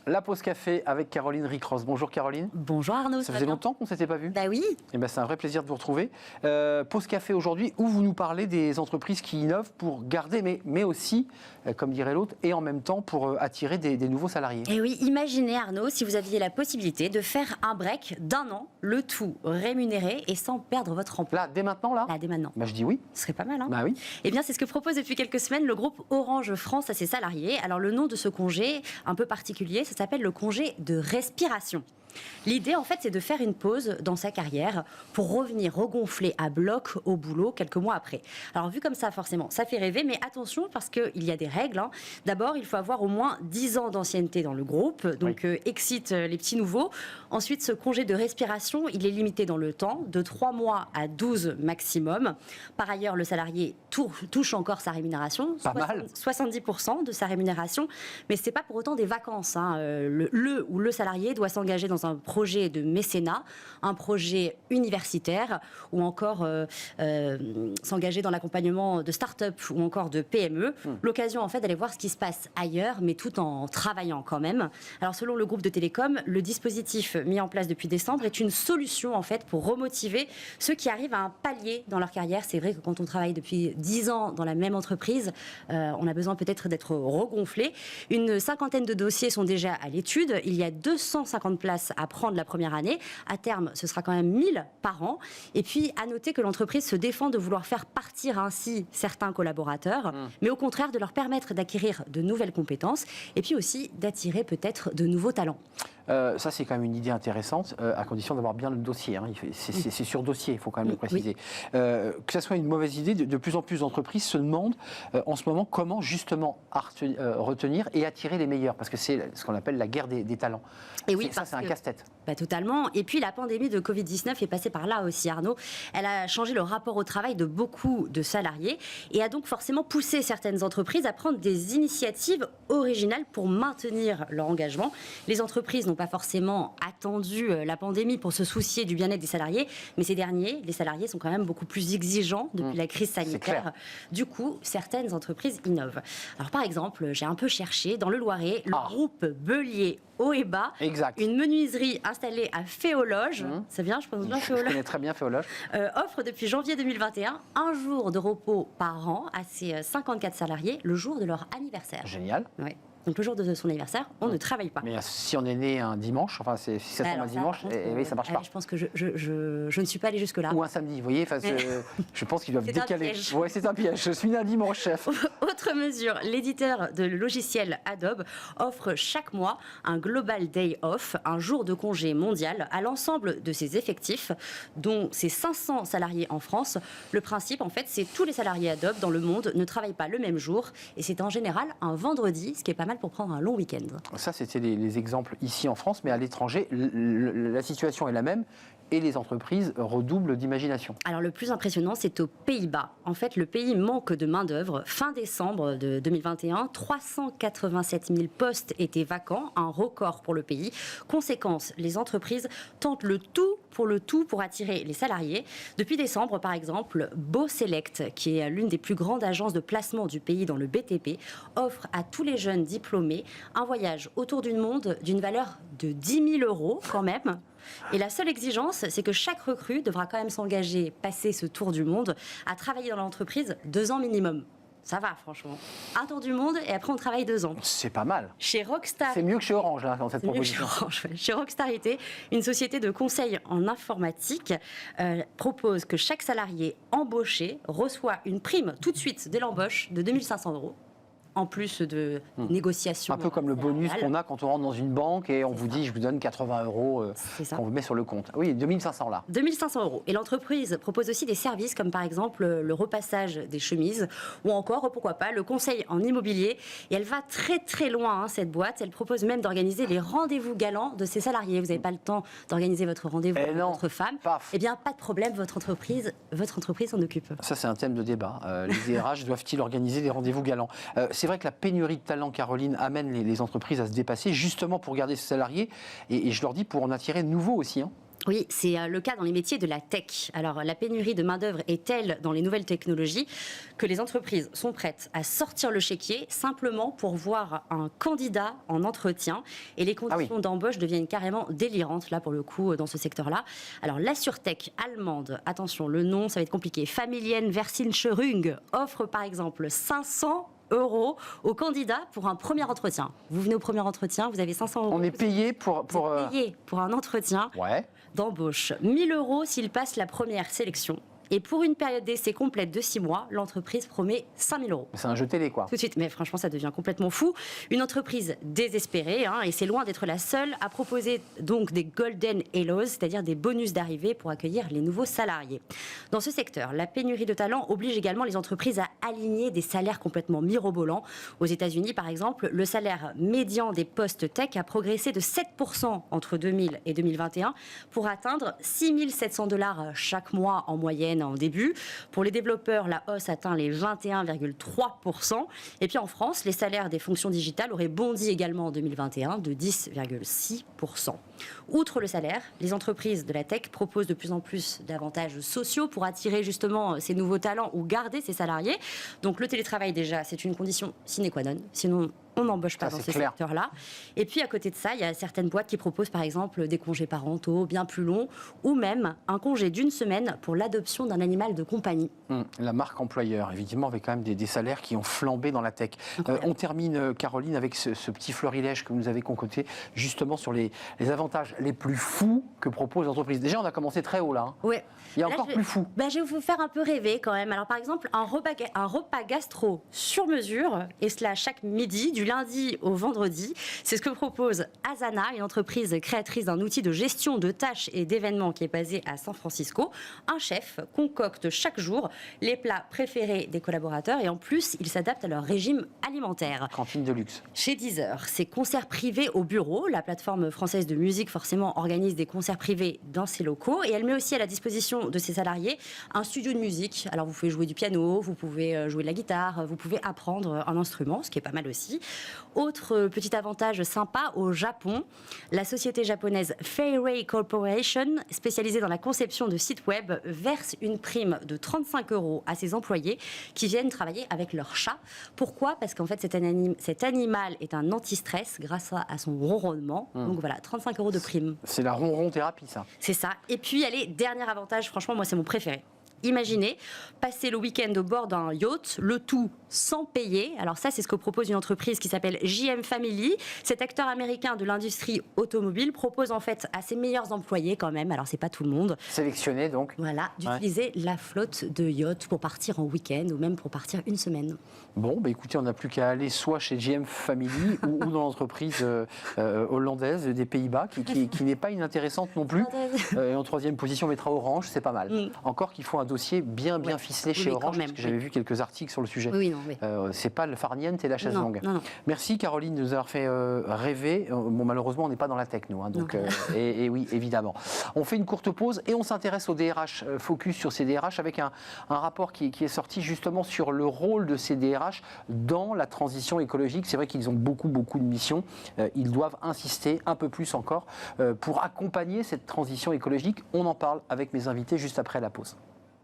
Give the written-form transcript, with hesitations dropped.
La pause café avec Caroline Ricross. Bonjour Caroline. Bonjour Arnaud. Ça faisait longtemps qu'on ne s'était pas vu. Bah oui. Et ben c'est un vrai plaisir de vous retrouver. Pause café aujourd'hui où vous nous parlez des entreprises qui innovent pour garder, mais aussi, comme dirait l'autre, et en même temps pour attirer des nouveaux salariés. Et oui, imaginez Arnaud si vous aviez la possibilité de faire un break d'1 an, le tout rémunéré et sans perdre votre emploi. Là, dès maintenant là Dès maintenant. Bah, je dis oui. Ce serait pas mal, hein. Bah oui. Eh bien, c'est ce que propose depuis quelques semaines le groupe Orange France à ses salariés. Alors, le nom de ce congé, un peu particulier, ça s'appelle le congé de respiration. L'idée, en fait, c'est de faire une pause dans sa carrière pour revenir regonfler à bloc au boulot quelques mois après. Alors, vu comme ça, forcément, ça fait rêver, mais attention parce qu'il y a des règles, hein. D'abord, il faut avoir au moins 10 ans d'ancienneté dans le groupe, donc excite les petits nouveaux. Ensuite, ce congé de respiration, il est limité dans le temps, de 3 mois à 12 maximum. Par ailleurs, le salarié touche encore sa rémunération, Pas mal. 70% de sa rémunération, mais ce n'est pas pour autant des vacances, hein. Le salarié doit s'engager dans un projet de mécénat, un projet universitaire ou encore s'engager dans l'accompagnement de start-up ou encore de PME. L'occasion en fait d'aller voir ce qui se passe ailleurs, mais tout en travaillant quand même. Alors selon le groupe de Télécom, le dispositif mis en place depuis décembre est une solution en fait pour remotiver ceux qui arrivent à un palier dans leur carrière. C'est vrai que quand on travaille depuis 10 ans dans la même entreprise, on a besoin peut-être d'être regonflé. Une cinquantaine de dossiers sont déjà à l'étude. Il y a 250 places à prendre la première année. À terme, ce sera quand même 1000 par an. Et puis, à noter que l'entreprise se défend de vouloir faire partir ainsi certains collaborateurs, mais au contraire de leur permettre d'acquérir de nouvelles compétences et puis aussi d'attirer peut-être de nouveaux talents. Ça, c'est quand même une idée intéressante, à condition d'avoir bien le dossier. Hein. C'est sur dossier, il faut quand même le préciser. Oui. Que ça soit une mauvaise idée, de plus en plus d'entreprises se demandent en ce moment comment justement retenir et attirer les meilleurs, parce que c'est ce qu'on appelle la guerre des talents. Et oui, ça, c'est un casse-tête. Totalement. Et puis, la pandémie de Covid-19 est passée par là aussi, Arnaud. Elle a changé le rapport au travail de beaucoup de salariés et a donc forcément poussé certaines entreprises à prendre des initiatives originales pour maintenir leur engagement. Les entreprises n'ont pas forcément attendu la pandémie pour se soucier du bien-être des salariés, mais ces derniers, les salariés, sont quand même beaucoup plus exigeants depuis la crise sanitaire. Du coup, certaines entreprises innovent. Alors, par exemple, j'ai un peu cherché dans le Loiret, le groupe Bellier Oeba, une menuiserie installée à Féologe, c'est bien, je pense bien Féologe. Je connais très bien Féologe. Offre depuis janvier 2021 un jour de repos par an à ses 54 salariés le jour de leur anniversaire. Génial. Ouais. Donc le jour de son anniversaire, on ne travaille pas. Mais si on est né un dimanche, enfin si ça tombe un dimanche, oui, ça marche pas. Je pense que je ne suis pas allée jusque-là. Ou un samedi, vous voyez, je pense qu'ils doivent décaler. Oui, c'est un piège. Je suis né un dimanche, chef. Autre mesure, l'éditeur de logiciel Adobe offre chaque mois un Global Day Off, un jour de congé mondial à l'ensemble de ses effectifs, dont ses 500 salariés en France. Le principe, en fait, c'est tous les salariés Adobe dans le monde ne travaillent pas le même jour et c'est en général un vendredi, ce qui est pas mal pour prendre un long week-end. Ça, c'était les exemples ici en France, mais à l'étranger, la situation est la même et les entreprises redoublent d'imagination. Alors, le plus impressionnant, c'est aux Pays-Bas. En fait, le pays manque de main-d'œuvre. Fin décembre de 2021, 387 000 postes étaient vacants, un record pour le pays. Conséquence, les entreprises tentent le tout pour attirer les salariés. Depuis décembre, par exemple, BoSelect, qui est l'une des plus grandes agences de placement du pays dans le BTP, offre à tous les jeunes diplômés un voyage autour du monde d'une valeur de 10 000 € quand même. Et la seule exigence, c'est que chaque recrue devra quand même s'engager, passer ce tour du monde, à travailler dans l'entreprise 2 ans minimum. Ça va, franchement. Un tour du monde et après on travaille 2 ans. C'est pas mal. Chez Rockstar. C'est mieux que chez Orange, là, dans cette proposition. Chez Rockstar IT, une société de conseil en informatique propose que chaque salarié embauché reçoit une prime tout de suite dès l'embauche de 2 500 €. En plus de négociations. Un peu comme le bonus qu'on a quand on rentre dans une banque et on vous dit, je vous donne 80 € qu'on vous met sur le compte. Oui, 2500 là. 2500 €. Et l'entreprise propose aussi des services comme par exemple le repassage des chemises ou encore, pourquoi pas, le conseil en immobilier. Et elle va très très loin, cette boîte. Elle propose même d'organiser les rendez-vous galants de ses salariés. Vous n'avez pas le temps d'organiser votre rendez-vous avec votre femme. Eh bien, pas de problème, votre entreprise s'en occupe. Ça, c'est un thème de débat. Les DRH doivent-ils organiser des rendez-vous galants c'est vrai que la pénurie de talent, Caroline, amène les entreprises à se dépasser, justement pour garder ses salariés, et je leur dis pour en attirer de nouveaux aussi. Hein. Oui, c'est le cas dans les métiers de la tech. Alors, la pénurie de main-d'œuvre est telle dans les nouvelles technologies que les entreprises sont prêtes à sortir le chéquier simplement pour voir un candidat en entretien. Et les conditions d'embauche deviennent carrément délirantes, là, pour le coup, dans ce secteur-là. Alors, la SurTech allemande, attention, le nom, ça va être compliqué. Familienversicherung offre, par exemple, 500 € aux candidats pour un premier entretien. Vous venez au premier entretien, vous avez 500 €. On est payé pour Payé pour un entretien d'embauche. 1 000 € s'il passe la première sélection. Et pour une période d'essai complète de 6 mois, l'entreprise promet 5 000 €. C'est un jeu télé, quoi. Tout de suite, mais franchement, ça devient complètement fou. Une entreprise désespérée, et c'est loin d'être la seule à proposer donc des Golden Hellos, c'est-à-dire des bonus d'arrivée pour accueillir les nouveaux salariés. Dans ce secteur, la pénurie de talents oblige également les entreprises à aligner des salaires complètement mirobolants. Aux États-Unis, par exemple, le salaire médian des postes tech a progressé de 7% entre 2000 et 2021 pour atteindre 6 700 $ chaque mois en moyenne en début. Pour les développeurs, la hausse atteint les 21,3%. Et puis en France, les salaires des fonctions digitales auraient bondi également en 2021 de 10,6%. Outre le salaire, les entreprises de la tech proposent de plus en plus d'avantages sociaux pour attirer justement ces nouveaux talents ou garder ces salariés. Donc le télétravail déjà, c'est une condition sine qua non. Sinon, on n'embauche pas dans ce secteur-là. Et puis à côté de ça, il y a certaines boîtes qui proposent par exemple des congés parentaux bien plus longs ou même un congé d'1 semaine pour l'adoption d'un animal de compagnie. La marque employeur, évidemment, avec quand même des salaires qui ont flambé dans la tech. On termine, Caroline, avec ce petit florilège que vous nous avez concocté justement sur les avantages les plus fous que propose l'entreprise. Déjà, on a commencé très haut là. Ouais. Il y a encore plus fou. Je vais vous faire un peu rêver quand même. Alors par exemple, un repas gastro sur mesure, et cela chaque midi, du lundi au vendredi. C'est ce que propose Asana, une entreprise créatrice d'un outil de gestion de tâches et d'événements qui est basé à San Francisco. Un chef concocte chaque jour les plats préférés des collaborateurs et en plus, il s'adapte à leur régime alimentaire. Cantine de luxe. Chez Deezer, c'est concerts privés au bureau. La plateforme française de musique, forcément, organise des concerts privés dans ses locaux et elle met aussi à la disposition de ses salariés un studio de musique. Alors, vous pouvez jouer du piano, vous pouvez jouer de la guitare, vous pouvez apprendre un instrument, ce qui est pas mal aussi. Autre petit avantage sympa, au Japon, la société japonaise Feiray Corporation, spécialisée dans la conception de sites web, verse une prime de 35 € à ses employés qui viennent travailler avec leur chat. Pourquoi ? Parce qu'en fait, cet animal est un anti-stress grâce à son ronronnement. Donc voilà, 35 € de prime. C'est la ronron thérapie, ça. C'est ça. Et puis, allez, dernier avantage, franchement, moi, c'est mon préféré. Imaginez, passer le week-end au bord d'un yacht, le tout sans payer. Alors ça, c'est ce que propose une entreprise qui s'appelle JM Family. Cet acteur américain de l'industrie automobile propose en fait à ses meilleurs employés quand même, alors c'est pas tout le monde. Sélectionné donc. Voilà, d'utiliser la flotte de yachts pour partir en week-end ou même pour partir une semaine. Bon, écoutez, on n'a plus qu'à aller soit chez JM Family ou dans l'entreprise hollandaise des Pays-Bas, qui n'est pas inintéressante non plus. Et en troisième position, on mettra Orange, c'est pas mal. Encore qu'il faut un dossier bien ficelé chez Orange, parce que j'avais vu quelques articles sur le sujet. Oui, c'est pas le farniente et la chaise longue. Non. Merci Caroline de nous avoir fait rêver. Bon, malheureusement, on n'est pas dans la tech, nous. Donc, et oui, évidemment. On fait une courte pause et on s'intéresse au DRH, focus sur ces DRH, avec un rapport qui est sorti justement sur le rôle de ces DRH dans la transition écologique. C'est vrai qu'ils ont beaucoup de missions. Ils doivent insister un peu plus encore pour accompagner cette transition écologique. On en parle avec mes invités juste après la pause.